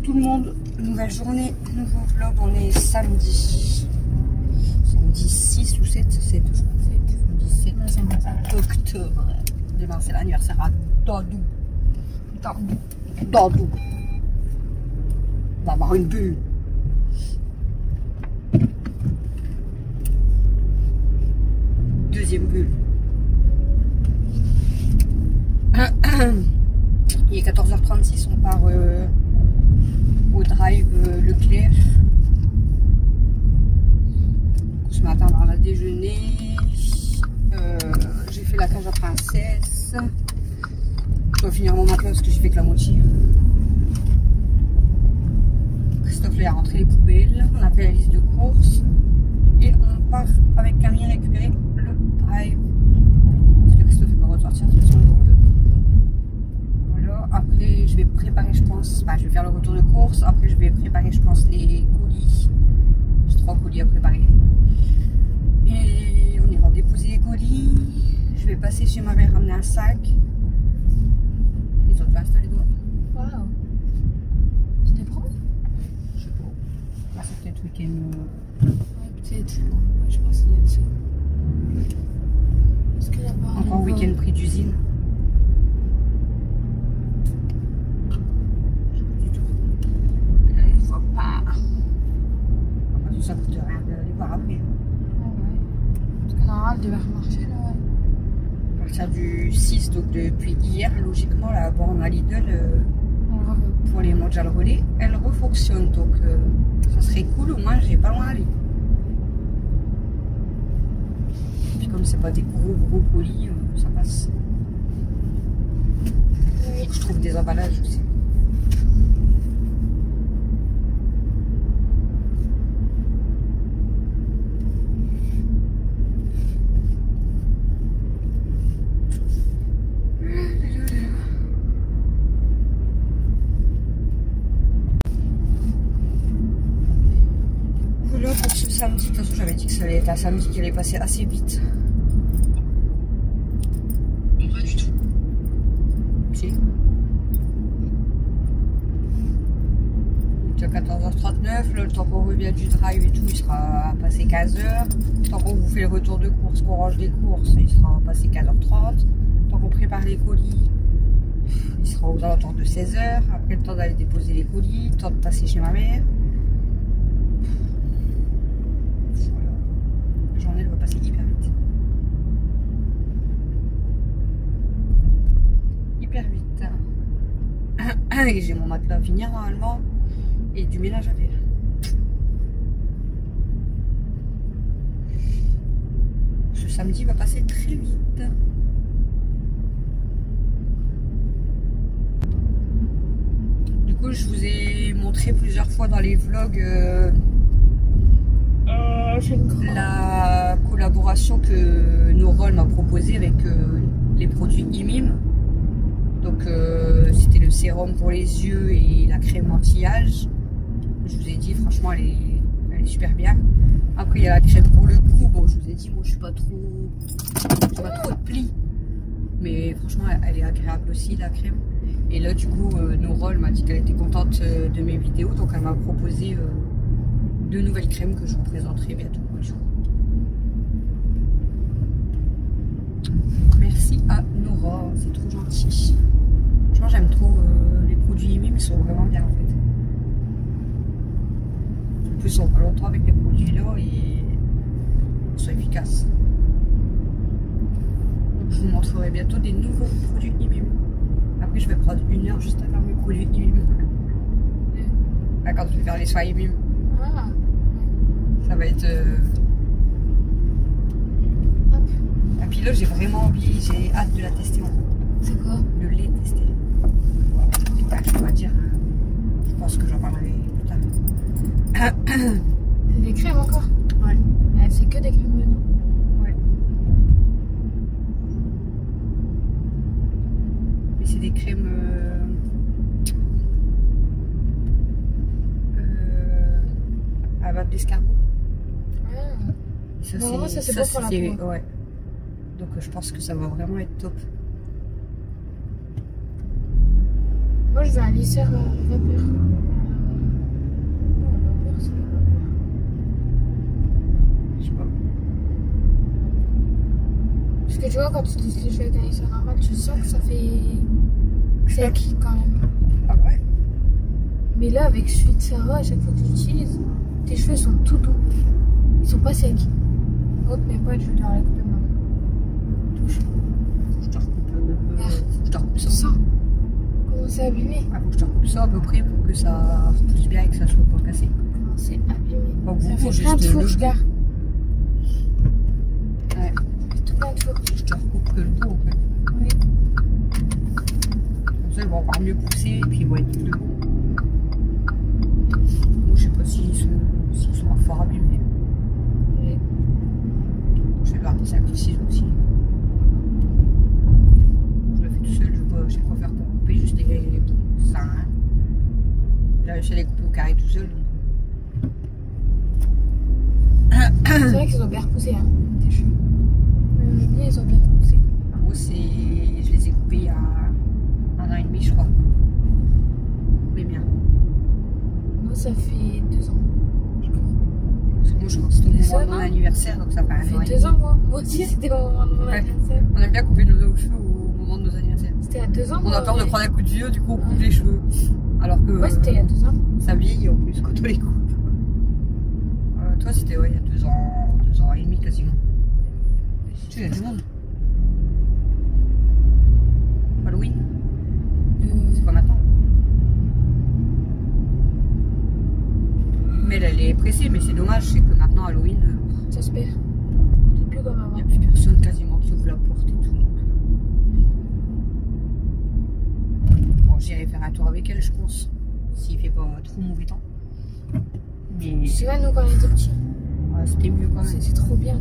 tout le monde, nouvelle journée, nouveau vlog, on est samedi 6 ou 7, 7 octobre. Demain c'est l'anniversaire à Dadou. Dadou. On va avoir une bulle. Deuxième bulle. Il est 14h36, on part au drive Leclerc. Ce matin, on a déjeuné. J'ai fait la cage à princesse. Je dois finir mon matelas parce que j'ai fait que la moitié. Christophe lui a rentré les poubelles. On a fait la liste de courses. Et on part avec Camille récupérer le drive. Parce que Christophe va ressortir de son jour. Voilà. Après, je vais préparer, je pense. Bah, je vais faire le retour de course. Après, je vais préparer, je pense, les colis. J'ai 3 colis à préparer. Et on ira déposer les colis. Je vais passer chez ma mère ramener un sac. Ils ont déjà installé les doigts. Waouh. Tu les prends? Je sais pas. Là, c'est peut-être week-end. Ouais, peut-être. Ouais, je pense que c'est là-dessus. Parce que là-bas. Encore week-end prix d'usine. Du tout. Je vois pas. Après, tout ça coûte rien de les voir après. Parce que normalement, elle devait remarcher là, ouais. À partir du 6, donc depuis hier, logiquement, la borne à Lidl, pour les manches à le relais, elle refonctionne. Donc, ça serait cool, au moins, j'ai pas loin à aller. Puis, comme c'est pas des gros colis, ça passe. Oui. Je trouve des emballages aussi. Voilà pour ce samedi. De toute façon, j'avais dit que ça allait être un samedi qui allait passer assez vite. Pas du tout. Si. Il est à 14h39. Le temps qu'on revient du drive et tout, il sera passé 15h. Tant qu'on vous fait le retour de course, qu'on range les courses, il sera passé 15h30. Tant qu'on prépare les colis, il sera aux alentours de 16h. Après, le temps d'aller déposer les colis, le temps de passer chez ma mère. Voilà. La journée, elle va passer hyper vite. Hyper vite. Et j'ai mon matelas à finir normalement. Et du ménage à faire. Ce samedi va passer très vite. Du coup, je vous ai montré plusieurs fois dans les vlogs la collaboration que Norol m'a proposée avec les produits IMIM. Donc, c'était le sérum pour les yeux et la crème anti-âge. Je vous ai dit, franchement, elle est super bien. Après, il y a la crème pour le cou. Bon, je vous ai dit, moi, je suis pas trop de plis. Mais franchement, elle est agréable aussi, la crème. Et là, du coup, Norol m'a dit qu'elle était contente de mes vidéos. Donc, elle m'a proposé 2 nouvelles crèmes que je vous présenterai bientôt. Merci à Norol, c'est trop gentil. Franchement, j'aime trop les produits IMIM, ils sont vraiment bien en fait. En plus, on va longtemps avec les produits là et ils sont efficaces. Donc, je vous montrerai bientôt des nouveaux produits IMIM. Après, je vais prendre 1 heure juste à faire mes produits IMIM. Là, quand je vais faire les soins IMIM, ça va être. Et puis là, j'ai vraiment envie, j'ai hâte de la tester. C'est quoi? Le lait testé. On va dire. Je pense que j'en parlerai plus tard. C'est des crèmes encore? Ouais. C'est que des crèmes dedans. Ouais. Mais c'est des crèmes. À base d'escargot. Ça, normalement, ça c'est pas pour la peau. Ouais. Donc je pense que ça va vraiment être top. Moi je veux un lisseur vapeur. ça doit pas. Je sais pas. Parce que tu vois, quand tu dis les cheveux avec un lisseur normal, tu sens que ça fait sec quand même. Ah ouais. Mais là, avec celui de Sarah, à chaque fois que tu l'utilises, tes cheveux sont tout doux. Ils sont pas secs. Hop, mais pas, je vais devoir les couper maintenant. Touche. Faut que je te recoupe. Faut que je te recoupe Tu ça. sens comment c'est abîmé. Ah, faut que je te recoupe ça à peu près pour que ça repousse bien et que ça soit pas cassé. Comment c'est abîmé. Pas Ça beaucoup, fait plein de juste fourches, le gars. Ouais. Ça fait tout plein de fourches. Je te recoupe que le bout en fait. Oui. Comme ça, ils vont encore mieux pousser et puis ils vont être plus debout. Moi, je sais pas s'ils sont fort abîmés. Oui. Je vais garder ça avec les ciseaux aussi. Je le fais tout seul, je sais quoi faire pour couper juste les bouts. Ça sert à rien. J'ai réussi à les couper au carré tout seul. Donc... C'est vrai qu'ils ont bien repoussé, hein, tes cheveux. Même bien, ils ont bien repoussé. Moi, je les ai coupés il y a 1 an et demi, je crois. Les miens. Moi, ça fait 2 ans. Parce que moi, je crois que c'était au moment Ça, de mon non anniversaire, donc ça fait Ça 1 an fait et 2 demi. ans, moi. Moi aussi, c'était au moment de mon Ouais. anniversaire. On aime bien couper nos cheveux au moment de nos anniversaires. C'était à 2 ans, On a moi, peur de ouais. prendre un coup de vieux, du coup, on coupe les cheveux. Alors que Ouais, c'était il y a 2 ans. ça vieillit en plus quand on les coupe. Toi, c'était ouais, il y a 2 ans et demi quasiment. Tu sais, il y a du monde. Halloween, c'est pas maintenant. Mais elle est pressée, mais c'est dommage, c'est que maintenant Halloween, J'espère. C'est plus comme il avant. n'y a plus personne quasiment qui ouvre la porte et tout. Donc, bon, j'irai faire un tour avec elle, je pense, s'il fait pas trop mauvais temps. Mais Tu vois, nous, quand on était petits, c'était mieux quand même. c'était trop bien.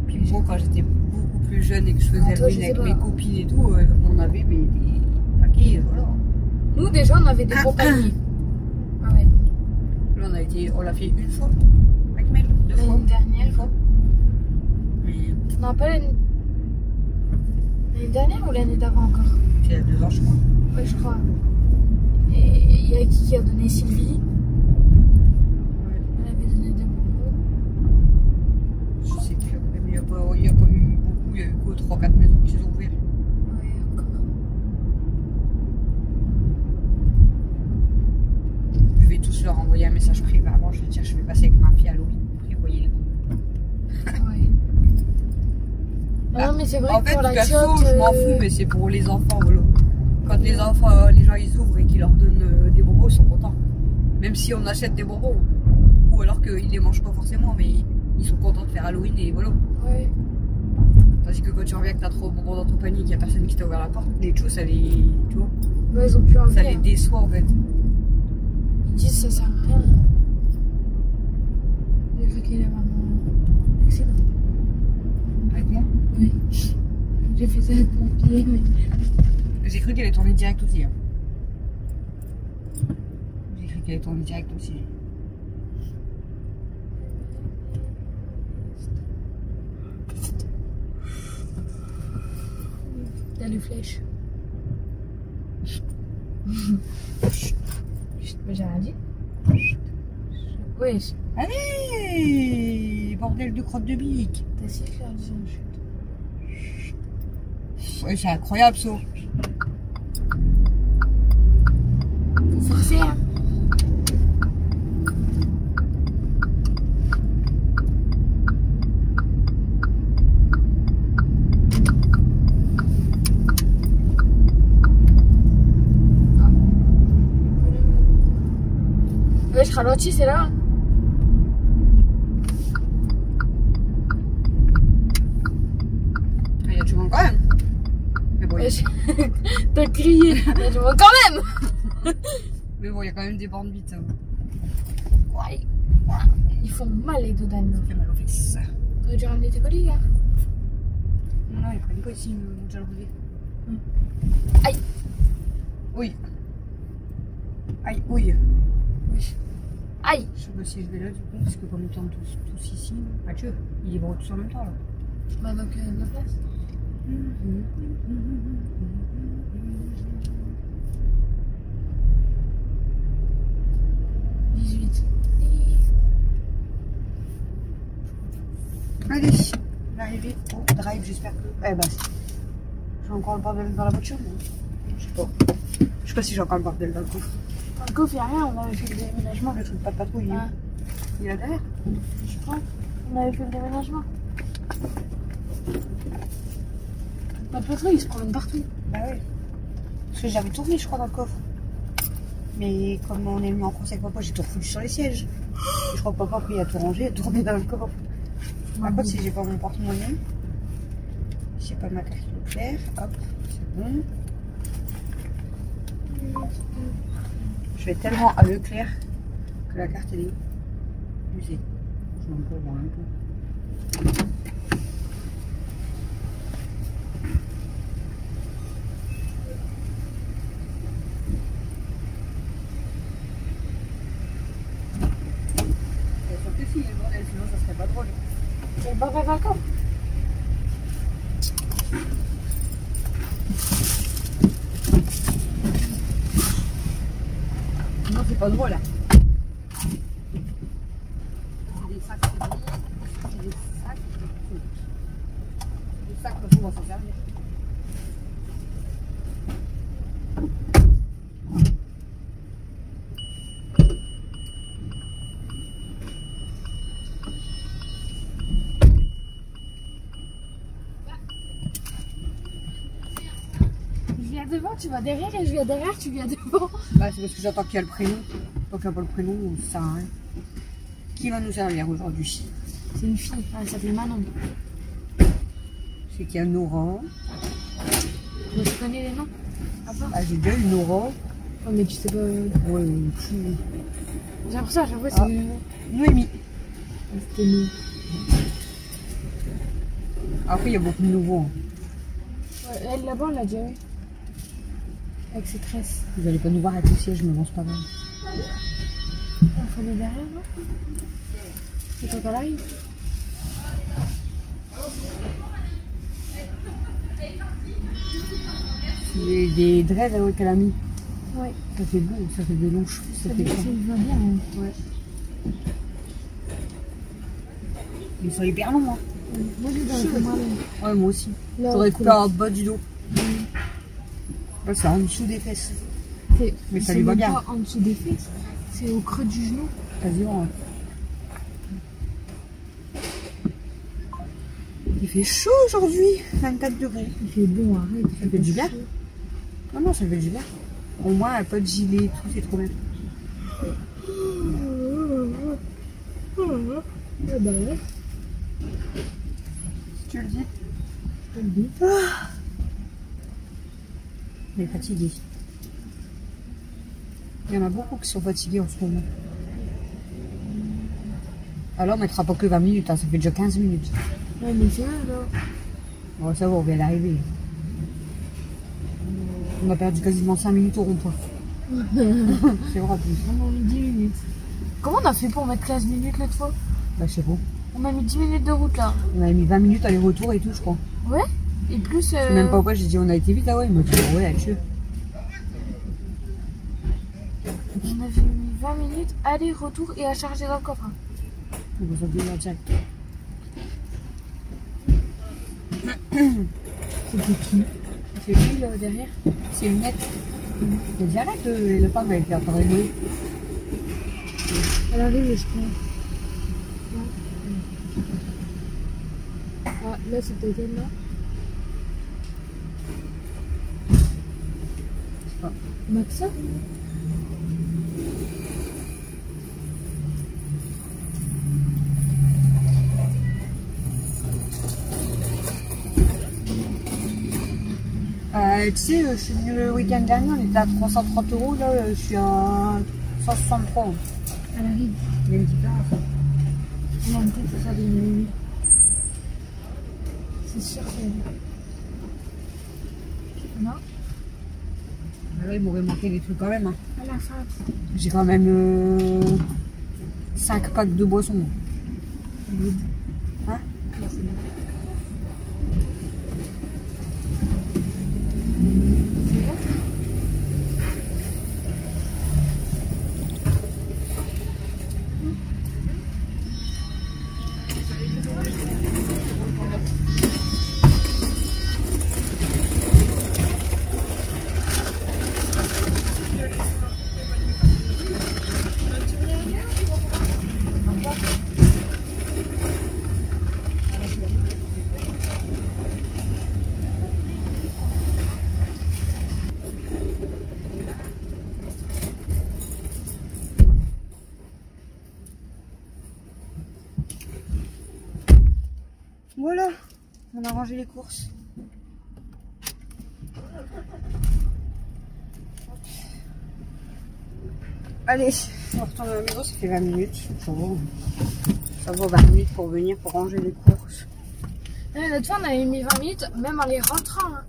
Puis moi, quand j'étais beaucoup plus jeune et que je faisais Ah, toi, Halloween je sais avec pas. mes copines et tout, on avait des paquets, voilà. Nous, déjà, on avait des gros paniers. Ah ouais. Là, on l'a fait une fois avec Mel, 2 fois. L'année dernière. Mais Non, pas l'année dernière ou l'année d'avant encore? c'était il y a 2 ans, je crois. Ouais, je crois. Et il y a qui a donné Sylvie? Elle avait donné des bonbons. Je sais plus, mais il n'y a pas eu beaucoup, il y a eu quoi, 3-4 maisons qui sont ouvertes. Ouais, encore. Je vais tous leur envoyer un message privé avant, je vais dire je vais passer avec ma fille à Halloween, prévoyez les bonbons. Ouais. Non, mais c'est vrai En que fait, pour la perso, chiotte, je m'en fous, mais c'est pour les enfants, voilà. Quand les enfants, les gens ils ouvrent et qu'ils leur donnent des bonbons, ils sont contents. Même si on achète des bonbons, ou alors qu'ils les mangent pas forcément, mais ils sont contents de faire Halloween et voilà. Ouais. Tandis que quand tu reviens que t'as trop de bonbons dans ton panier, qu'il y a personne qui t'a ouvert la porte, les choses, ça les, tu vois, Ouais, ils ont plus envie. ça les Hein. déçoit en fait. Ils disent ça sert à rien. J'ai cru qu'il avait un accident. Avec moi, Oui. J'ai fait ça avec mon pied, mais. j'ai cru qu'elle allait tourner direct aussi. Hein. J'ai cru qu'elle allait tourner direct aussi. Il y a les flèches. Mais j'ai rien dit. Oui, Allez, bordel de crotte de bique. t'as essayé de faire une chute. Ouais, c'est incroyable ça. Faut forcer, hein. Ouais, je ralentis, c'est là. Il y a du monde quand même. Mais bon, Ouais, t'as crié. Je vois quand même. mais bon, il y a quand même des bornes vite. Ouais. Ils font mal les dodanes. Ça fait mal aux fesses. T'aurais dû ramener tes colis, là. Non, ils prennent pas ici, ils m'ont déjà enlevé. Aïe. Oui. Aïe, oui. Oui. Aïe. Je sais pas si je vais là du coup, parce que comme ils tournent tous ici, Mathieu, ils livrent tous en même temps là. Bah donc, de la place. 18. drive, j'espère que. Eh bah, j'ai encore le bordel dans la voiture, mais je sais pas. Je sais pas si j'ai encore le bordel dans le coffre. Dans le coffre, il n'y a rien, on avait fait le déménagement. Le truc pas de patrouille, Ah. il est là derrière. Je crois. On avait fait le déménagement. Pas de patrouille, il se promène partout. Bah ouais. Parce que j'avais tout remis, je crois, dans le coffre. Mais comme on est venu en France avec papa, j'ai tout refoutu sur les sièges. Et je crois que papa, après, il a tout rangé, il a tout remis dans le coffre. Par contre, si j'ai pas mon porte-monnaie, j'ai pas ma carte Leclerc, hop, c'est bon. Je vais tellement à Leclerc que la carte elle est usée. Je vais encore voir un peu. Sauf que si, il y a le bordel, sinon ça serait pas drôle. Il y a le bordel dans le coffre. Non, c'est pas drôle là. C'est des sacs, c'est bon. C'est des sacs, c'est des sacs, parce qu'on va s'en servir. Je viens devant, tu vas derrière, et je viens derrière, tu viens devant. Bah, c'est parce que j'attends qu'il y a le prénom. Tant qu'il n'y a pas le prénom, ça sert à rien. Qui va nous servir aujourd'hui? C'est une fille, elle s'appelle Manon. C'est qu'il y a Nora. Tu connais les noms? Ah, Ah, j'ai déjà eu Nora. oh, mais tu sais pas. Ouais, J'ai l'impression à chaque fois Ah. c'est. Noémie. C'était nous. Après, il y a beaucoup de nouveaux. Hein. Ouais, elle là-bas, on l'a déjà eu. Avec ses tresses. Vous allez pas nous voir avec le siège, je me lance pas mal. On faut aller derrière, non? C'est quand elle arrive. C'est des dreads qu'elle a mis. Ouais. Ça fait beau, ça fait des longs cheveux. Ça fait Ça quoi? va bien. Hein. Ouais. Ils sont hyper longs, hein. Moi, je dois le moi Ouais, moi aussi. Là, J'aurais on coupé en bas du dos. Ouais, c'est en dessous des fesses. Mais ça lui va bien. Pas en dessous des fesses, c'est au creux du genou. Quasiment. Il fait chaud aujourd'hui, 24 degrés. Il fait bon, arrête. Ça fait du bien. Non, non, ça fait du bien. Au moins, un peu de gilet et tout, c'est trop bien. Ah bah ouais, Si tu le dis. je te le dis. Il est fatigué. Il y en a beaucoup qui sont fatigués en ce moment. Alors, on mettra pas que 20 minutes, hein, ça fait déjà 15 minutes. Ouais, mais c'est vrai alors. Bon, ça va, on vient d'arriver. On a perdu quasiment 5 minutes au rond-point. C'est vrai en plus. On a mis 10 minutes. Comment on a fait pour mettre 15 minutes l'autre fois? Bah, je sais pas. On a mis 10 minutes de route là. On avait mis 20 minutes aller-retour et tout, je crois. Ouais. Et plus. Je sais même pas pourquoi, j'ai dit on a été vite, ah ouais, il m'a dit ouais, là-dessus. On avait mis 20 minutes aller-retour et à charger dans le coffre. On va s'en dire direct. C'était qui? C'est lui là derrière? C'est une nette. Il dit arrête, le femme avec la parole. Elle arrive, je crois. Ah, là c'est peut-être elle là. sais pas. Maxa? Tu sais, je suis venue le week-end dernier, on était à 330 €, là je suis à 163. Elle arrive. Il y a une différence. Elle a une tête, ça de nuit. C'est sûr c'est elle. Non? Ah ouais, il m'aurait manqué des trucs quand même. Hein. À la fin. J'ai quand même 5 packs de boissons. Hein? On a rangé les courses. Allez, on retourne à la maison, ça fait 20 minutes. Ça vaut 20 minutes pour venir pour ranger les courses. L'autre fois, on avait mis 20 minutes, même en les rentrant. Hein.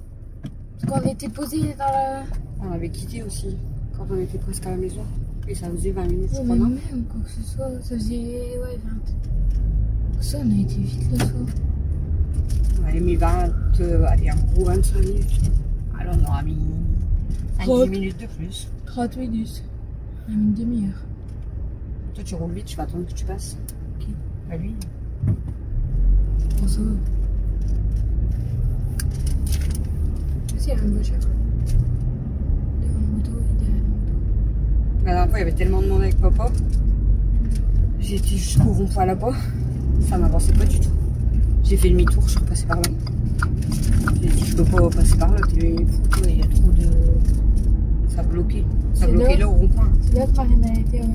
Parce qu'on était posé dans la... On avait quitté aussi, quand on était presque à la maison. Et ça faisait 20 minutes, je Ouais, crois, mais non? même, quoi que ce soit, ça faisait... Ouais, 20. Ça, on a été vite le soir. On avait mis 20, allez, en gros 25 minutes. Alors on aura mis 5-10 minutes de plus. 30 minutes. On a mis une demi-heure. Toi tu roules vite, je vais attendre que tu passes. Ok. Pas lui. Bon, ça va. Aussi, il y avait une voiture. Devant la moto et derrière la moto. La dernière fois il y avait tellement de monde avec papa. J'ai été jusqu'au rond-point là-bas. Ça m'avançait pas du tout. J'ai fait demi-tour, je suis repassée par là. J'ai dit je peux pas passer par là, t'es fou, il y a trop de... Ça bloquait. Ça bloquait là au rond-point. C'est là que Marine a été, ouais.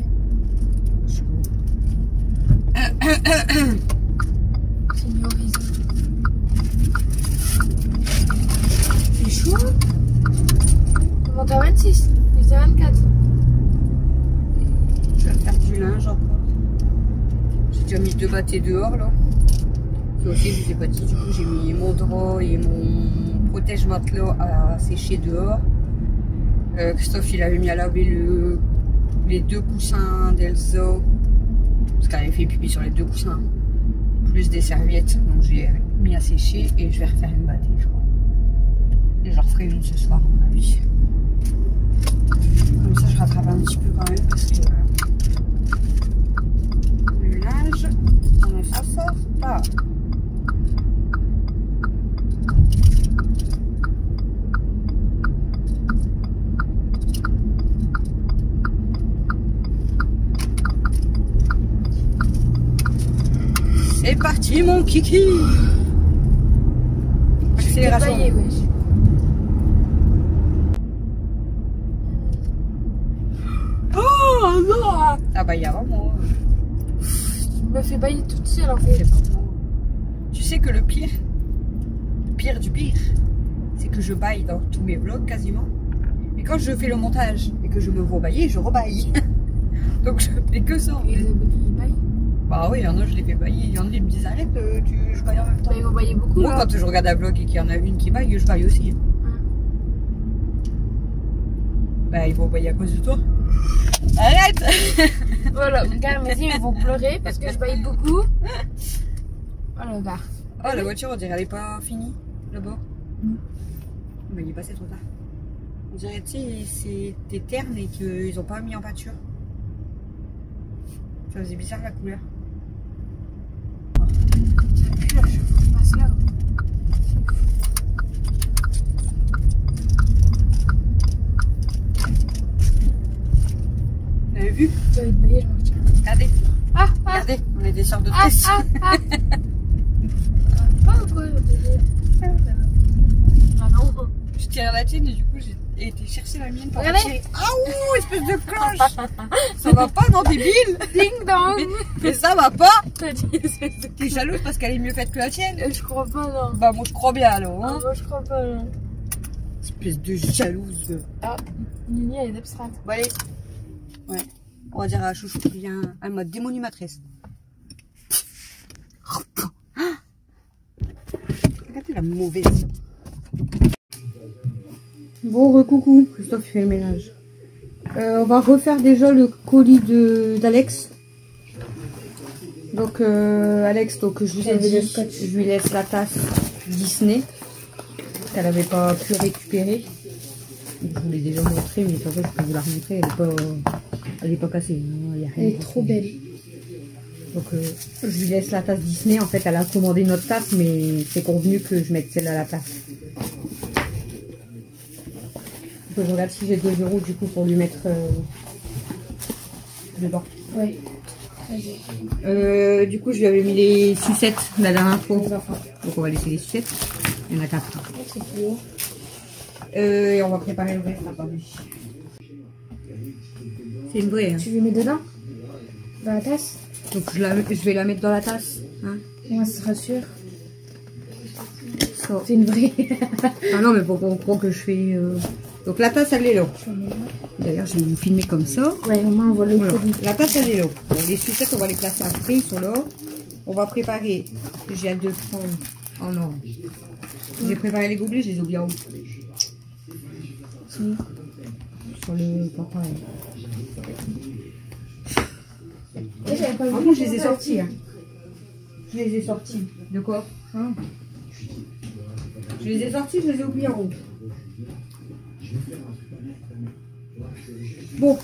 Signorisé. C'est chaud. On monte à 26. Il faisait 24. Je vais faire du linge encore. J'ai déjà mis 2 bâtés dehors là. Et aussi je vous ai pas dit, du coup j'ai mis mon drap et mon protège matelas à sécher dehors. Christophe il avait mis à laver les 2 coussins d'Elsa. Parce qu'elle avait fait pipi sur les 2 coussins. Plus des serviettes. Donc j'ai mis à sécher et je vais refaire une bâtée je crois. Et je referai une ce soir à mon avis. Comme ça je rattrape un petit peu quand même parce que le linge, on s'en sort pas. C'est parti mon kiki. Accélération. Dépaillé, wesh. Oh non. Ah bah il y a vraiment... Je me fais bailler toute seule en fait. Tu sais que le pire du pire, c'est que je baille dans tous mes vlogs quasiment. Et quand je fais le montage et que je me vois bailler, je rebaille. Donc je fais que ça. Et les abonnés ils baillent. Bah oui, il y en a, je les fais bailler. Il y en a qui me disent arrête, je baille en même temps. Bah, ils vont bailler beaucoup. Moi, là. quand je regarde un vlog et qu'il y en a une qui baille, je baille aussi. Bah, ils vont bailler à cause de toi. Arrête. Voilà, mon gars, vas-y, ils vont pleurer parce que je baille beaucoup. Voilà, gars. Oh, la voiture, on dirait elle est pas finie, là-bas. Mais il est passé trop tard. On dirait, tu sais, c'est des ternes et qu'ils ont pas mis en peinture. Ça faisait bizarre la couleur. Ça pue là, je passe là. Vous avez vu? Tu vas être baillé, je m'en retiens. Regardez, Ah, regardez, on est des sortes de ah, tresses. ah. Pas ou quoi? Ah non. Je tire la tienne et du coup j'ai été chercher la mienne pour Regardez. tirer. Ah ouh, espèce de cloche. Ça va pas, non, débile. Ding dong. Mais ça va pas. T'as dit espèce de... T'es jalouse parce qu'elle est mieux faite que la tienne. Je crois pas, non. Bah moi je crois bien alors. Ah, Hein. moi je crois pas, non. Espèce de jalouse. Ah, Nini elle est abstraite. Bon allez. Ouais. On va dire à Chouchou qui vient en mode démonimatrice. Regardez la mauvaise. Bon, recoucou, Christophe fait le ménage. On va refaire déjà le colis d'Alex. Donc Alex, donc je vous ai dit, je lui laisse la tasse Disney qu'elle n'avait pas pu récupérer. Je vous l'ai déjà montré, mais de toute façon je peux vous la remontrer. Elle est pas cassée. Il y a rien. Elle est trop belle. Donc je lui laisse la tasse Disney. En fait, elle a commandé notre tasse, mais c'est convenu que je mette celle à la tasse. Donc, je regarde si j'ai 2 € du coup pour lui mettre dedans. Oui. Vas-y. Du coup, je lui avais mis les sucettes la dernière fois. Donc on va laisser les sucettes. Il y en a 4. C'est plus haut. Et on va préparer le reste. Attendez. C'est une vraie. Hein. Tu veux mettre dedans? Dans la tasse? Donc je vais la mettre dans la tasse. Hein. Moi, ça sera sûr. ça. C'est une vraie. Ah non, mais pour qu'on croit que je fais... Donc la tasse, elle est là. D'ailleurs, je vais vous filmer comme ça. Ouais, au moins on voit le Voilà. produit. La tasse, elle est là. Bon, les sucettes, on va les placer après, ils sont là. On va préparer. J'ai hâte de prendre. Oh non. J'ai préparé les gobelets, je les ai oubliés en haut. Sur le papaye. Par contre, je les ai sortis. Hein. Je les ai sortis. De quoi hein? Je les ai sortis, je les ai oubliés en haut. Bon,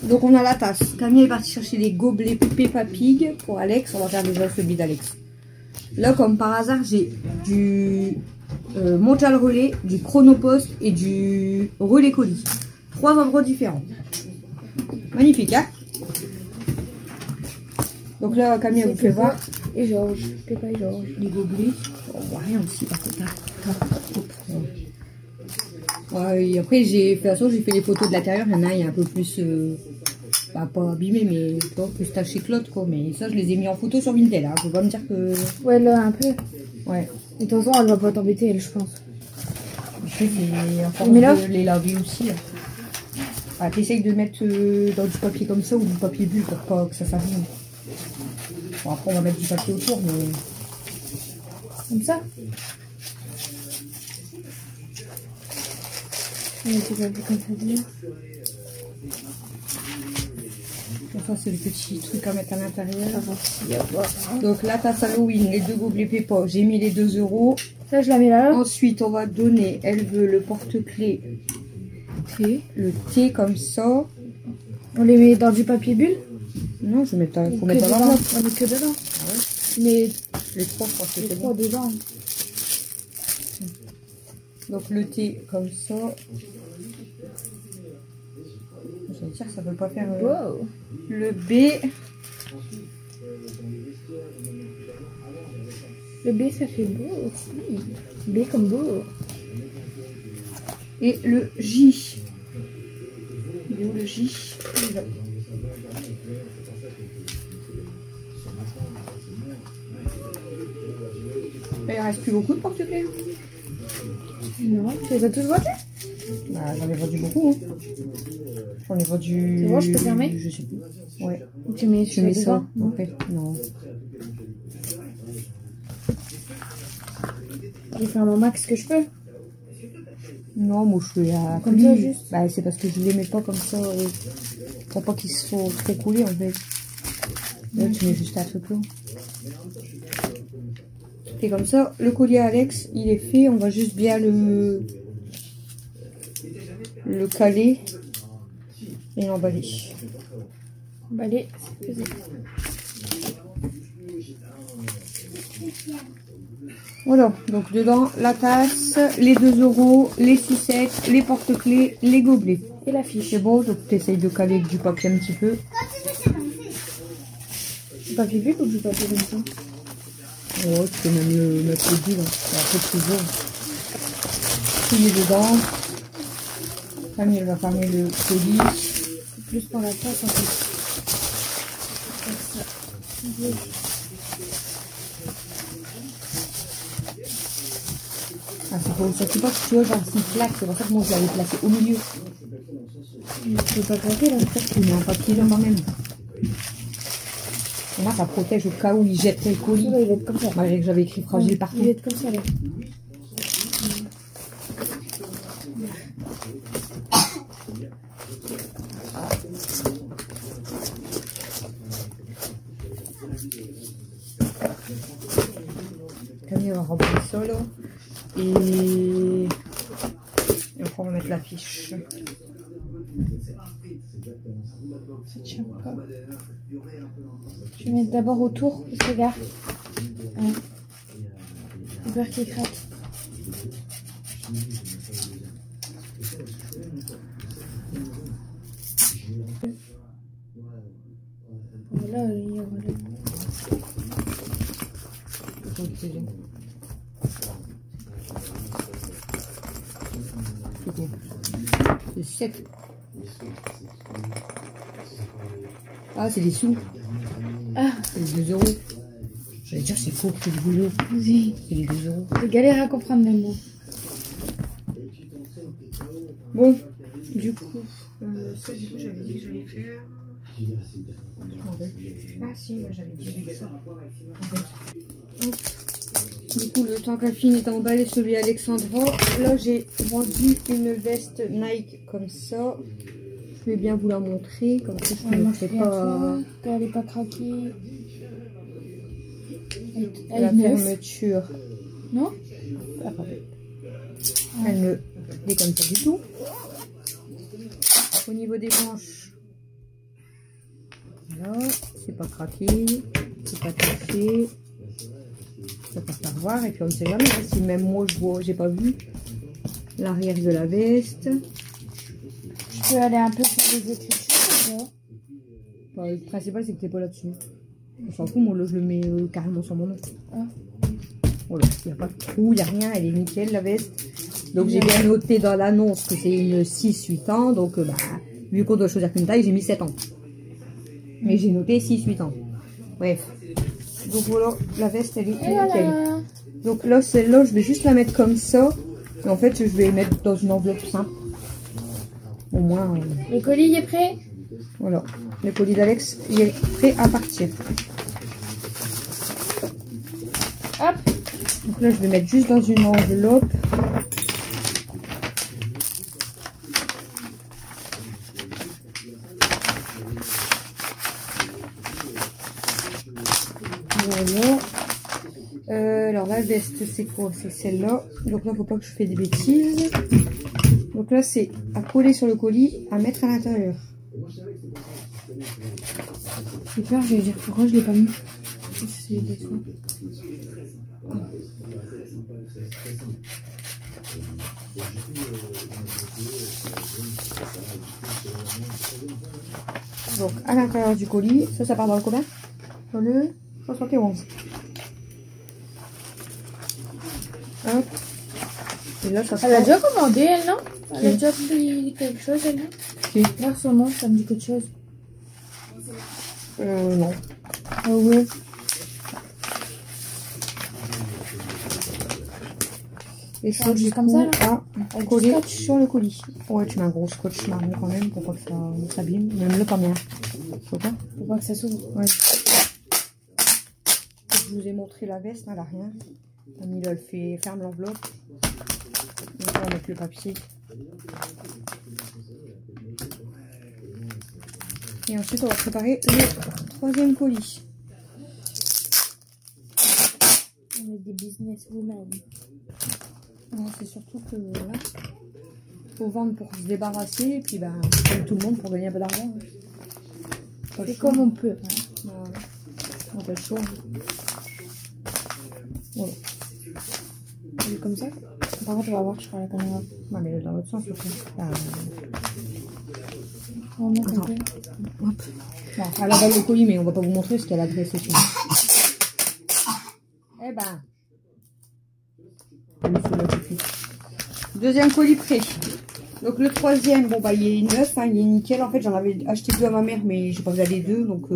donc on a la tasse. Camille est partie chercher les gobelets Peppa Pig pour Alex. On va faire déjà celui d'Alex. Là, comme par hasard, j'ai du Mondial Relais, du Chronopost et du Relais Colis. 3 endroits différents. Magnifique, hein? Donc là, Camille, elle vous fait voir. Et Georges. Peppa et Georges. Les gobelets. On voit rien aussi, par contre. Ouais, et après, de toute façon, j'ai fait les photos de l'intérieur. Il y en a, il y a un peu plus, bah, pas abîmé, mais plus taché que l'autre, quoi. Mais ça, je les ai mis en photo sur Vinted, hein. Faut pas me dire que... Ouais, là, un peu. Ouais. Et de toute façon, elle va pas t'embêter, elle, je pense. Après, c'est encore Mais là... de les laver aussi. Ah, t'essayes de mettre dans du papier comme ça ou du papier bulle pour pas que ça s'abîme. Bon, après, on va mettre du papier autour, mais... Comme ça. C'est pas vu comme ça dire. Ça, c'est le petit truc à mettre à l'intérieur. Donc, la tasse Halloween, les 2 gobelets Peppa, j'ai mis les 2 €. Ça, je la mets là. Ensuite, on va donner, elle veut le porte-clés, le thé comme ça. On les met dans du papier bulle. Non, je vais mettre, faut Que mettre dans dedans. l'enveloppe. On met que dedans. Ah ouais. Mais Les 3, je pense que les c'est 3 bon. dedans. Donc, le thé comme ça. Je vais dire, ça ne peut pas faire Wow. le B. Le B, ça fait beau aussi. B comme beau. Et le J. Il est où le J? Il est là. Il reste plus beaucoup de porte-clés. Non, tu les as tous vendus? Bah, j'en ai vendu beaucoup. Hein. J'en ai vendu. C'est bon, je peux fermer? Je sais plus. Ouais. Tu mets Tu mets ça. dedans. Après, non. Je vais faire mon max que je peux. Non, moi je fais à Comme ça, juste. Bah, c'est parce que je les mets pas comme ça. Pour pas qu'ils se font trop couler en fait. Là, tu mets juste un truc là. Et comme ça, le collier Alex, il est fait. On va juste bien le caler et l'emballer. Allez, c'est faisable. Voilà, donc dedans, la tasse, les 2 €, les sucettes, les porte-clés, les gobelets. Et la fiche. C'est bon, donc tu essayes de caler avec du papier un petit peu. Du papier bulle ou du papier comme ça? Ouais, tu peux même le mettre le bulle, hein. Après tu veux. Fouiller dedans. Camille, elle va fermer le colis. C'est plus pour la tasse en fait. Comme ça. Ah, c'est pour surtout pas que tu vois, genre, c'est une plaque, c'est pour ça que moi je l'avais placé au milieu. Tu peux pas craquer là? Tu mets un papier là quand même. Et moi, ça protège au cas où il jette le colis. Là, il va être comme ça. Malgré que j'avais écrit fragile partout. Il va être comme ça là. Camille va remplir ça là. Et après on va mettre la fiche. Ça tient pas. Je vais mettre d'abord autour, parce que regarde. Ouais. J'ai peur qu'il craque. Voilà, il y aura le... C'est 7. Ah, c'est des sous. Ah, C'est les 2 €. J'allais dire, c'est faux, c'est du boulot. Oui. C'est les 2 €. Je galère à comprendre les mots. Bon, du coup, ça, du coup, j'avais dit que j'allais faire. Ah si, ouais, j'avais dit ça. Du coup, le temps qu'Afine est emballé celui Alexandra, là j'ai vendu une veste Nike comme ça. Je vais bien vous la montrer, comme ça je ne fais pas. Elle n'est pas craquée. La fermeture. Non? Elle ne déconne pas du tout. Au niveau des manches, là, c'est pas craqué, c'est pas touché. Ça passe par voir et puis on ne sait jamais si même moi je vois, j'ai pas vu l'arrière de la veste. Je peux aller un peu sur les écritures ou pas? Le principal c'est que t'es pas là-dessus. On s'en fout, moi là je le mets carrément sur mon nom. Ah. Voilà, il n'y a pas de trou, il n'y a rien, elle est nickel la veste. Donc j'ai bien noté dans l'annonce que c'est une 6-8 ans, donc vu qu'on doit choisir qu'une taille, j'ai mis 7 ans. Mais j'ai noté 6-8 ans. Bref. Donc voilà, la veste elle est nickel. Voilà. Donc là, celle-là, je vais juste la mettre comme ça. Et en fait, je vais mettre dans une enveloppe simple. Au moins. Le colis il est prêt? Voilà. Le colis d'Alex, il est prêt à partir. Hop. Donc là, je vais mettre juste dans une enveloppe. Voilà. Alors la veste c'est quoi? C'est celle-là. Donc là faut pas que je fasse des bêtises. Donc là c'est à coller sur le colis, à mettre à l'intérieur. J'ai peur, je vais dire pourquoi je l'ai pas mis. C'est des fois. Donc à l'intérieur du colis, ça part dans le combien? Dans le 71. Hop. Et là, ça Elle a déjà commandé, elle, non? Elle a déjà pris quelque chose, elle, non? Si. Là, son nom, ça me dit quelque chose. Non. Ah ouais. Et ça, juste comme ça, là? À coller sur le colis. Ouais, tu mets un gros scotch marron quand même pour pas que ça s'abîme. Même le pas bien. Faut pas? Faut pas que ça s'ouvre. Ouais. Je vous ai montré la veste, elle a rien. Camille, elle fait ferme l'enveloppe. Donc on va mettre le papier. Et ensuite on va préparer le troisième colis. On est des businesswomen. C'est surtout que là, faut vendre pour se débarrasser et puis comme tout le monde pour gagner un peu d'argent. C'est comme on peut. Hein. On n'a pas le choix. Voilà. C'est comme ça. Par contre, on va voir, je crois, la caméra. Non, mais dans l'autre sens, le coup. On va mettre un peu. Hop. Bon, elle avale le colis, mais on va pas vous montrer ce qu'elle a dressé dessus. Eh ben. Deuxième colis prêt. Donc le troisième, bon il est neuf, hein, il est nickel. En fait, j'en avais acheté 2 à ma mère, mais j'ai pas besoin des 2, donc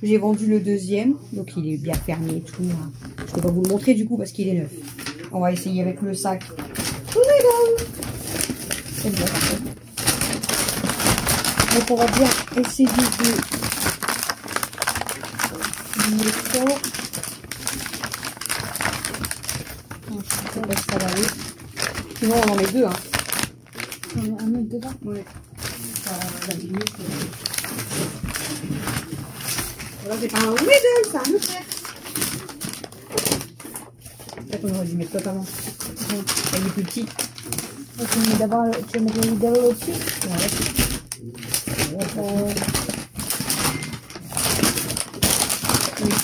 j'ai vendu le deuxième. Donc il est bien fermé et tout. Hein. Je peux pas vous le montrer du coup parce qu'il est neuf. On va essayer avec le sac. C'est bien parfait. Donc on va bien essayer de ça. Je sais pas si ça va aller. Sinon on en met 2. Hein. On met un autre dedans. Ouais. Voilà, c'est pas un middle, c'est un upper. Peut-être qu'on aurait dû mettre totalement. Elle est plus petite. Tu mets d'abord le middle au-dessus. Ouais. Oui.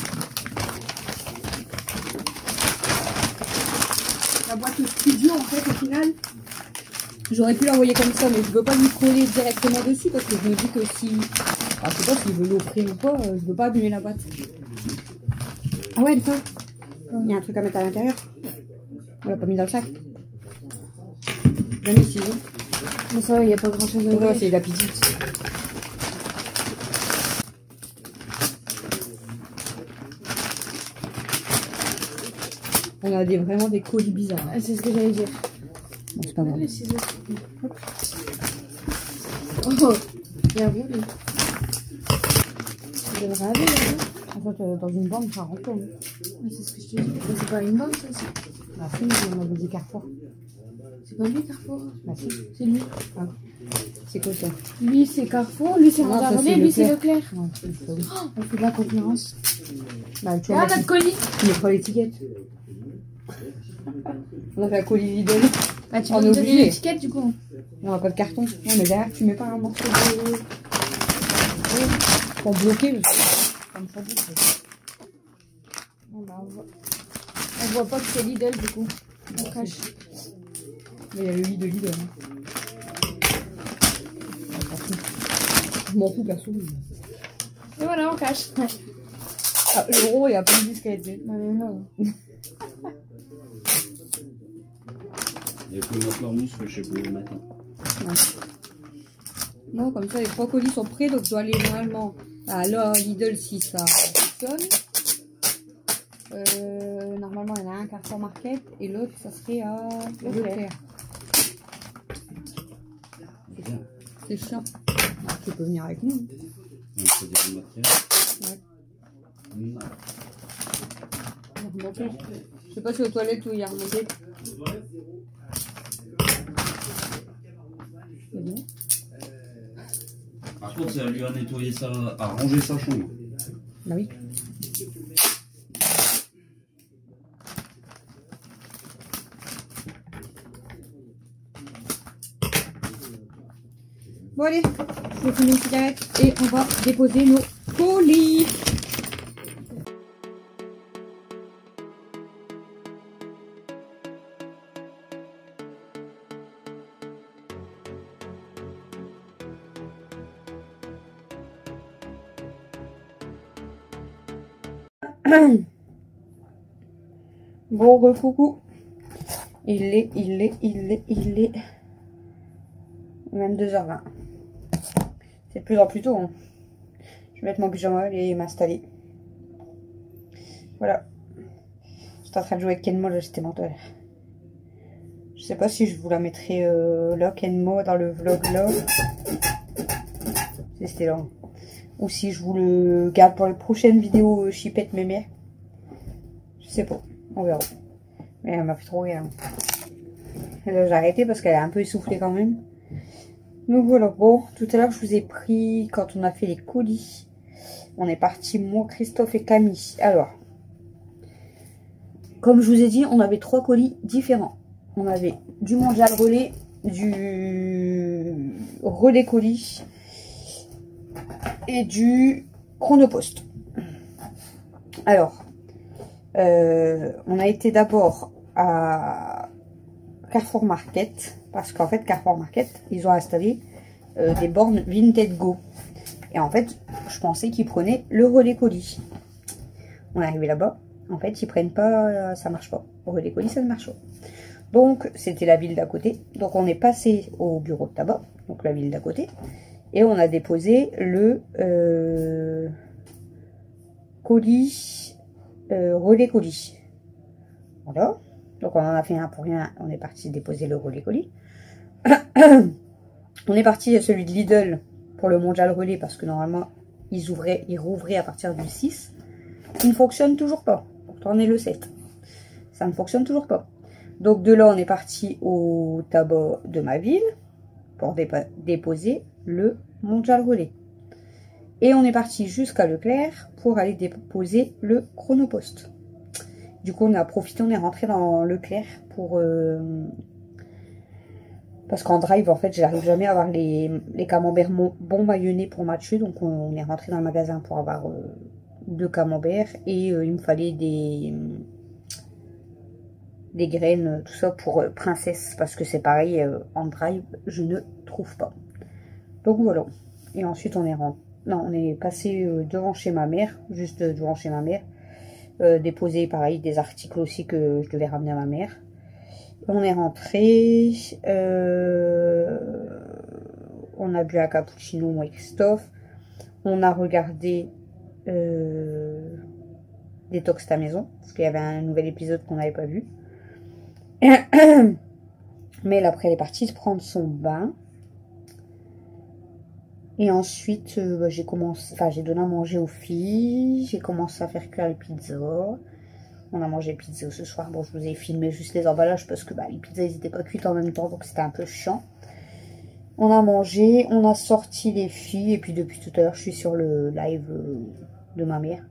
La boîte studio en fait au final. J'aurais pu l'envoyer comme ça, mais je veux pas lui coller directement dessus parce que je me dis que si. Ah, je sais pas s'il veut l'offrir ou pas, je veux pas abîmer la boîte. Ah ouais, putain. Il y a un truc à mettre à l'intérieur. On l'a pas mis dans le sac. J'ai mis ici. Mais ça, il n'y a pas grand chose à voir. C'est la petite. On a vraiment des colis bizarres. Ah, c'est ce que j'allais dire. Bon, c'est pas grave. Les ciseaux. Oh, bien roulé. Tu devrais aller là. En fait, dans une bande, ça rentre. Ouais, c'est ce que je te dis. Mais c'est pas une bande, ça. La fille, on avait dit Carrefour. C'est pas lui, Carrefour. Bah si. C'est lui. Ah. C'est quoi ça? Lui, c'est Carrefour. Lui, c'est Non, ça, Randonné. c'est Lui, c'est Leclerc. Leclerc. Ouais, c'est ça, oui. Oh, on fait de la concurrence. Bah, tu Ah, vois, notre colis. tu mets pas l'étiquette. On a fait un colis Lidl. Ah, tu On peux est me donner obligé. l'étiquette du coup. On a pas de carton. Non, mais derrière, tu mets pas un morceau de. Pour bloquer, parce que comme ça dit. Bon, bah, on voit pas que c'est Lidl du coup. On cache. Mais il y a le lit de Lidl. Hein. Je m'en fous, perso. Et voilà, on cache. Ah, l'euro, il y a pas de disquette. Non, mais non. Il y a que notre mousse que je sais plus le matin. Ouais. Non, comme ça, les 3 colis sont prêts, donc je dois aller normalement à Lidl si ça fonctionne. Normalement, il y en a un Carrefour Market et l'autre, ça serait à Leclerc. C'est bien. C'est chiant. Alors, tu peux venir avec nous. Donc, c'est des matières. Ouais. Non. Remonter. Je sais pas si aux toilettes ou il y a remonté. C'est bon. Par contre, ça lui a nettoyé ça, a rangé sa chambre. Bah oui. Bon allez, je vais fumer une cigarette et on va déposer nos colis. Bon, recoucou. Il est 22h20. C'est de plus en plus tôt. Hein. Je vais mettre mon pyjama et m'installer. Voilà. J'étais en train de jouer avec Kenmo, là, j'étais mental. Je sais pas si je vous la mettrai là, Kenmo, dans le vlog là. C'était là. Ou si je vous le garde pour les prochaines vidéos chipette mémé. Je sais pas. On verra. Mais elle m'a fait trop rire. Là, j'ai arrêté parce qu'elle est un peu essoufflée quand même. Donc voilà. Bon, tout à l'heure, je vous ai pris quand on a fait les colis. On est parti, moi, Christophe et Camille. Alors, comme je vous ai dit, on avait 3 colis différents. On avait du mondial relais, du relais colis et du chronopost. Alors, on a été d'abord à Carrefour Market, parce qu'en fait Carrefour Market, ils ont installé des bornes Vinted Go. Et en fait, je pensais qu'ils prenaient le relais colis. On est arrivé là-bas, en fait ils prennent pas, ça marche pas. Le relais colis, ça ne marche pas. Donc c'était la ville d'à côté. Donc on est passé au bureau de tabac, donc la ville d'à côté, et on a déposé le colis, relais colis. Voilà. Donc on en a fait un pour rien, on est parti déposer le relais colis. On est parti à celui de Lidl pour le mondial relais parce que normalement ils rouvraient à partir du 6. Il ne fonctionne toujours pas. Pourtant on est le 7. Ça ne fonctionne toujours pas. Donc de là on est parti au tabac de ma ville pour déposer le mondial relais. Et on est parti jusqu'à Leclerc pour aller déposer le chronopost. Du coup, on a profité, on est rentré dans Leclerc pour... parce qu'en drive, en fait, j'arrive jamais à avoir les camemberts bons mayonnais pour Mathieu. Donc, on est rentré dans le magasin pour avoir 2 camemberts. Et il me fallait des graines, tout ça pour princesse. Parce que c'est pareil, en drive, je ne trouve pas. Donc, voilà. Et ensuite, on est rentré. Non, on est passé devant chez ma mère, juste devant chez ma mère. Déposer pareil des articles aussi que je devais ramener à ma mère. On est rentré, on a bu un cappuccino moi et Christophe, on a regardé détox ta maison, parce qu'il y avait un nouvel épisode qu'on n'avait pas vu. Mais là, après, elle est partie prendre son bain. Et ensuite, j'ai donné à manger aux filles. J'ai commencé à faire cuire les pizzas. On a mangé pizza ce soir. Bon, je vous ai filmé juste les emballages parce que les pizzas, ils n'étaient pas cuites en même temps, donc c'était un peu chiant. On a mangé, on a sorti les filles. Et puis depuis tout à l'heure, je suis sur le live de ma mère.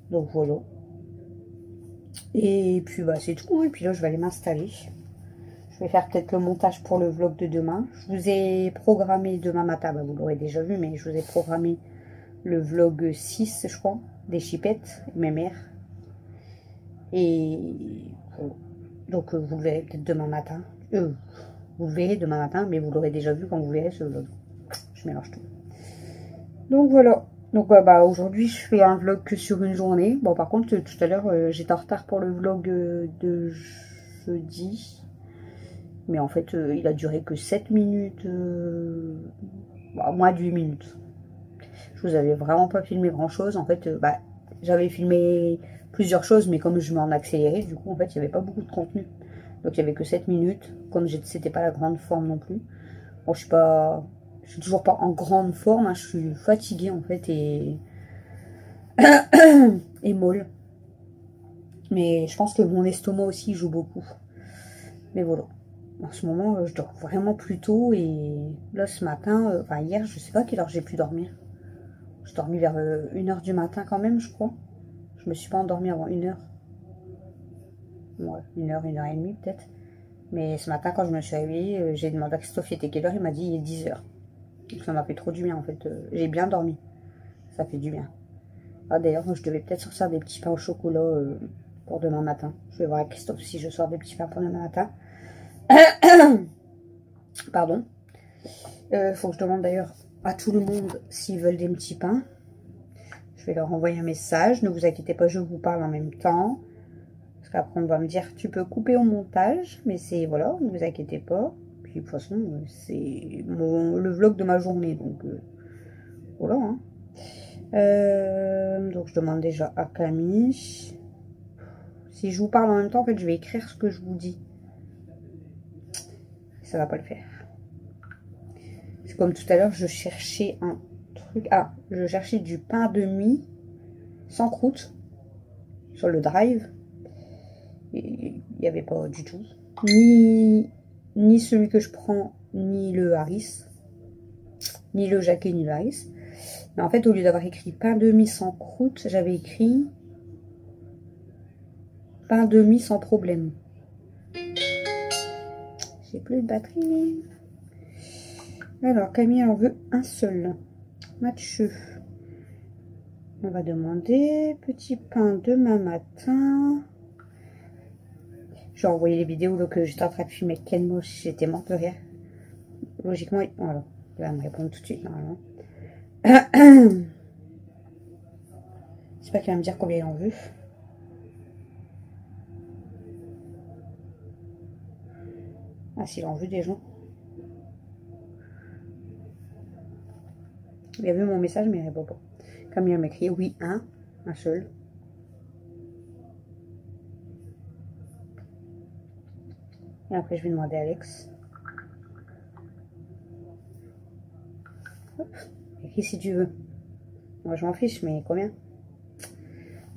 Donc voilà. Et puis c'est tout. Hein. Et puis là, je vais aller m'installer. Je vais faire peut-être le montage pour le vlog de demain. Je vous ai programmé demain matin, vous l'aurez déjà vu, mais je vous ai programmé le vlog 6, je crois, des chipettes, mes mères. Et donc vous le verrez peut-être demain matin. Vous le verrez demain matin, mais vous l'aurez déjà vu quand vous verrez ce vlog. Je mélange tout. Donc voilà. Donc aujourd'hui, je fais un vlog que sur une journée. Bon, par contre, tout à l'heure, j'étais en retard pour le vlog de jeudi. Mais en fait, il a duré que 7 minutes, moins de 8 minutes. Je vous avais vraiment pas filmé grand chose. En fait, j'avais filmé plusieurs choses, mais comme je m'en accéléré, du coup, en fait, il n'y avait pas beaucoup de contenu. Donc, il n'y avait que 7 minutes. Comme c'était pas la grande forme non plus. Bon, je suis toujours pas en grande forme. Hein, je suis fatiguée, en fait, et molle. Mais je pense que mon estomac aussi joue beaucoup. Mais voilà. En ce moment, je dors vraiment plus tôt et là, ce matin, hier, je sais pas à quelle heure j'ai pu dormir. J'ai dormi vers 1h du matin quand même, je crois. Je me suis pas endormie avant 1h. Ouais, 1h, 1h30 peut-être. Mais ce matin, quand je me suis réveillée, j'ai demandé à Christophe, il était quelle heure? Il m'a dit, il est 10h. Donc ça m'a fait trop du bien en fait. J'ai bien dormi. Ça fait du bien. Ah, d'ailleurs, je devais peut-être sortir des petits pains au chocolat pour demain matin. Je vais voir avec Christophe si je sors des petits pains pour demain matin. Pardon. Faut que je demande d'ailleurs à tout le monde s'ils veulent des petits pains. Je vais leur envoyer un message. Ne vous inquiétez pas, je vous parle en même temps. Parce qu'après on va me dire tu peux couper au montage. Mais c'est voilà, ne vous inquiétez pas. Puis de toute façon, c'est le vlog de ma journée. Donc voilà. Hein. Donc je demande déjà à Camille. Si je vous parle en même temps, en fait, je vais écrire ce que je vous dis. Ça va pas le faire. C'est comme tout à l'heure, je cherchais un truc. Ah, je cherchais du pain de mie sans croûte sur le drive. Et il n'y avait pas du tout. Ni celui que je prends, ni le Harris. Ni le Jacquet, ni le Harris. Mais en fait, au lieu d'avoir écrit pain de mie sans croûte, j'avais écrit pain de mie sans problème. J'ai plus de batterie. Alors, Camille en veut un seul. Mathieu. On va demander petit pain demain matin. J'ai envoyé les vidéos que j'étais en train de filmer avec Ken Moche. J'étais morte de rire. Logiquement, voilà. Il va me répondre tout de suite, normalement. J'espère qu'il va me dire combien il en veut. Ah, s'il en veut des gens. Il a vu mon message, mais il répond pas. Comme il m'a écrit, oui, un seul. Et après, je vais demander à Alex. Hop, écris si tu veux. Moi, je m'en fiche, mais combien?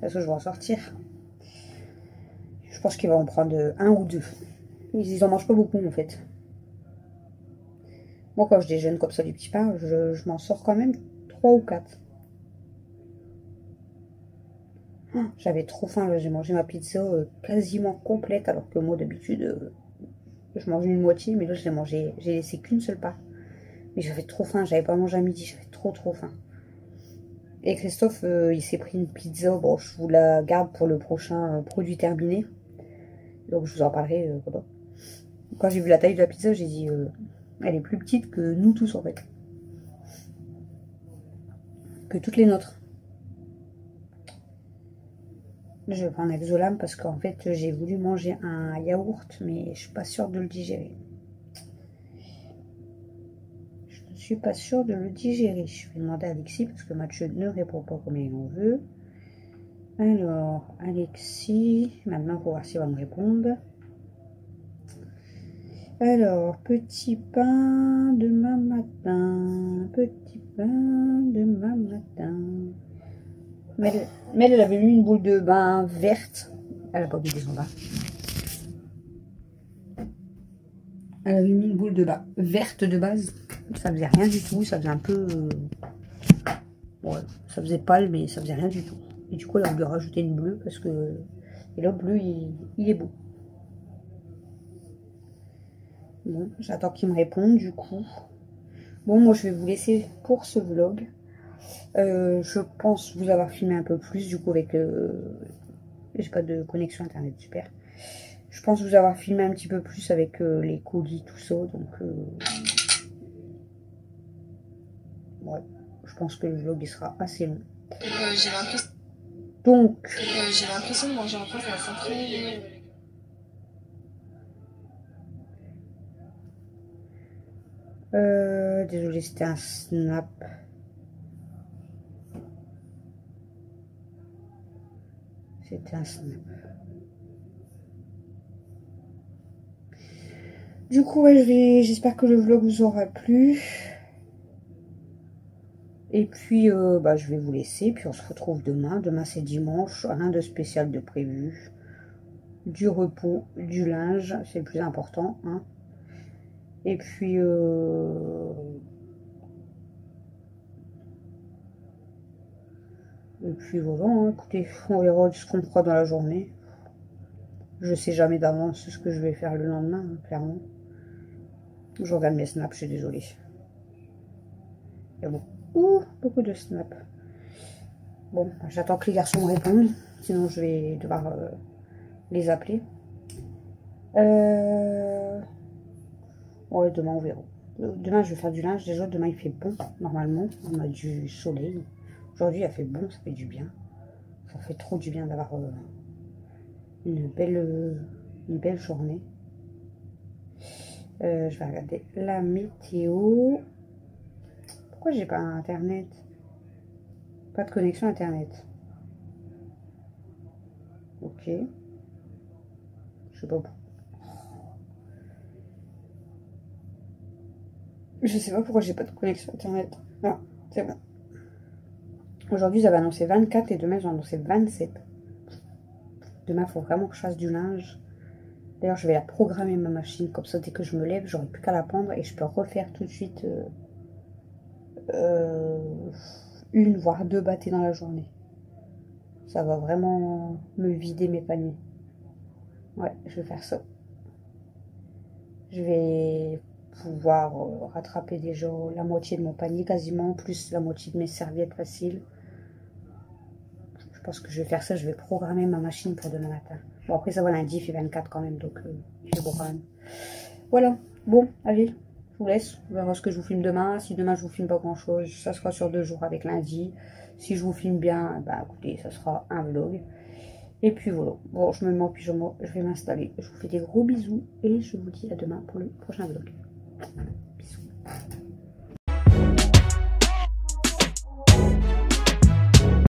Parce que je vais en sortir. Je pense qu'il va en prendre un ou deux. Ils en mangent pas beaucoup, en fait. Moi, quand je déjeune comme ça du petit pain, je m'en sors quand même 3 ou 4. Oh, j'avais trop faim, j'ai mangé ma pizza quasiment complète, alors que moi, d'habitude, je mange une moitié, mais là, j'ai laissé qu'une seule part. Mais j'avais trop faim, j'avais pas mangé à midi, j'avais trop faim. Et Christophe, il s'est pris une pizza, bon, je vous la garde pour le prochain produit terminé. Donc, je vous en parlerai, voilà. Quand j'ai vu la taille de la pizza, j'ai dit... elle est plus petite que nous tous en fait. Que toutes les nôtres. Je vais prendre Exolam parce qu'en fait j'ai voulu manger un yaourt mais je suis pas sûre de le digérer. Je ne suis pas sûre de le digérer. Je vais demander à Alexis parce que Mathieu ne répond pas combien il en veut. Alors, Alexis, maintenant pour voir s'il va me répondre. Alors, petit pain demain matin, petit pain demain matin. Mais elle avait mis une boule de bain verte. Elle a pas mis des en bas. Elle avait mis une boule de bain verte de base. Ça faisait rien du tout, ça faisait un peu... ouais, ça faisait pâle, mais ça faisait rien du tout. Et du coup, elle a voulu rajouter une bleue parce que... Et l'autre bleu, il est beau. Bon, j'attends qu'il me réponde du coup. Bon, moi je vais vous laisser pour ce vlog. Je pense vous avoir filmé un peu plus du coup avec... j'ai pas de connexion internet, super. Je pense vous avoir filmé un petit peu plus avec les colis, tout ça. Donc, ouais, je pense que le vlog il sera assez long. J'ai l'impression... Donc... j'ai l'impression de manger en face à la centrale. Désolée, c'était un snap. C'était un snap. Du coup, ouais, j'espère que le vlog vous aura plu. Et puis, je vais vous laisser. Puis on se retrouve demain. Demain, c'est dimanche. Rien de spécial de prévu. Du repos, du linge. C'est le plus important, hein. Et puis, voilà, hein. Écoutez, on verra ce qu'on fera dans la journée. Je sais jamais d'avance ce que je vais faire le lendemain, hein, clairement. Je regarde mes snaps, je suis désolée. Il y a beaucoup de snaps. Bon, j'attends que les garçons me répondent, sinon je vais devoir les appeler. Ouais, demain on verra. Demain je vais faire du linge. Déjà demain il fait bon, normalement. On a du soleil. Aujourd'hui il a fait bon, ça fait du bien. Ça fait trop du bien d'avoir une belle journée. Je vais regarder la météo. Pourquoi j'ai pas internet? Pas de connexion internet. Ok. Je sais pas pourquoi. Je sais pas pourquoi j'ai pas de connexion internet. Ah, c'est bon. Aujourd'hui, ils avaient annoncé 24 et demain, ils ont annoncé 27. Demain, il faut vraiment que je fasse du linge. D'ailleurs, je vais la programmer, ma machine. Comme ça, dès que je me lève, j'aurai plus qu'à la prendre et je peux refaire tout de suite une, voire deux bâtées dans la journée. Ça va vraiment me vider mes paniers. Ouais, je vais faire ça. Je vais pouvoir rattraper déjà la moitié de mon panier quasiment, plus la moitié de mes serviettes faciles. Je pense que je vais faire ça, je vais programmer ma machine pour demain matin. Bon, après ça va, lundi, il fait 24 quand même, donc il fait beau quand même. Voilà, bon, allez, je vous laisse. On verra ce que je vous filme demain. Si demain je vous filme pas grand chose, ça sera sur 2 jours avec lundi. Si je vous filme bien, bah écoutez, ça sera un vlog. Et puis voilà, bon, je me mets en pyjama, je vais m'installer. Je vous fais des gros bisous et je vous dis à demain pour le prochain vlog. Bisous.